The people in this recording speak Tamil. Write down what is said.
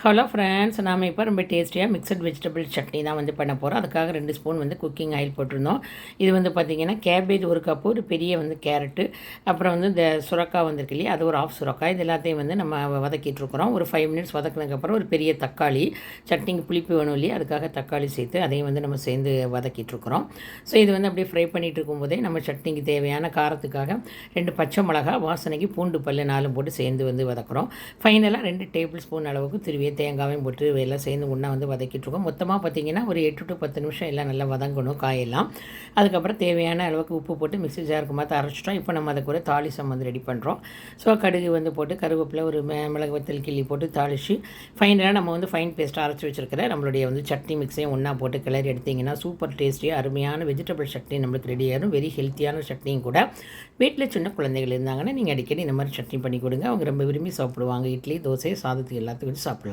ஹலோ ஃப்ரெண்ட்ஸ், நாம் இப்போ ரொம்ப டேஸ்டியாக மிக்சட் வெஜிடபிள் சட்னி தான் பண்ண போகிறோம். அதுக்காக 2 ஸ்பூன் குக்கிங் ஆயில் போட்டிருந்தோம். இது பார்த்திங்கன்னா கேபேஜ் 1 கப்பு, ஒரு பெரிய கேரட்டு, அப்புறம் இந்த சுரக்காய் வந்திருக்கு இல்லையா, அது ஒரு ஆஃப் சுரக்காய். இது எல்லாத்தையும் நம்ம வதக்கிட்டுருக்குறோம். ஒரு 5 மினிட்ஸ் வதக்கினதுக்கப்புறம் ஒரு பெரிய தக்காளி, சட்னிக்கு புளிப்பு வேணும் இல்லையா, அதுக்காக தக்காளி சேர்த்து அதையும் நம்ம சேர்ந்து வதக்கிட்டுருக்குறோம். ஸோ இது அப்படியே ஃப்ரை பண்ணிகிட்டு இருக்கும்போதே நம்ம சட்னிக்கு தேவையான காரத்துக்காக 2 பச்சை மிளகா, வாசனைக்கு பூண்டு பல் 4 போட்டு சேர்ந்து வதக்குறோம். ஃபைனலாக 2 டேபிள் ஸ்பூன் அளவுக்கு திருவிய தேங்காயும் போட்டு எல்லாம் சேர்ந்து ஒன்றா வதக்கிட்டுருக்கோம். மொத்தமாக பார்த்திங்கன்னா ஒரு 8 to 10 நிமிஷம் எல்லாம் நல்லா வதங்கணும் காயெல்லாம். அதுக்கப்புறம் தேவையான அளவுக்கு உப்பு போட்டு மிக்ஸி ஜாருக்கு மாற்ற அரைச்சிட்டோம். இப்போ நம்ம அதுக்கு ஒரு தாளிசம் ரெடி பண்ணுறோம். ஸோ கடுகு போட்டு கருவேப்பிலை, ஒரு மிளகு வத்தல் கிள்ளி போட்டு தாளித்து ஃபைனலாக நம்ம ஃபைன் பேஸ்ட்டாக அரைச்சி வச்சுருக்கிற நம்மளுடைய சட்னி மிக்ஸையும் ஒன்றா போட்டு கிளறி எடுத்திங்கன்னா சூப்பர் டேஸ்டியாக அருமையான வெஜிடபிள் சட்னி நம்மளுக்கு ரெடி ஆகிடும். வெரி ஹெல்த்தியான சட்னியும் கூட. வீட்டில் சின்ன குழந்தைகள் இருந்தாங்கன்னா நீங்கள் அடிக்கடி இந்த மாதிரி சட்னி பண்ணி கொடுங்க. அவங்க ரொம்ப விரும்பி சாப்பிடுவாங்க. இட்லி, தோசை, சாதத்துக்கு எல்லாத்துக்கும் சாப்பிடலாம்.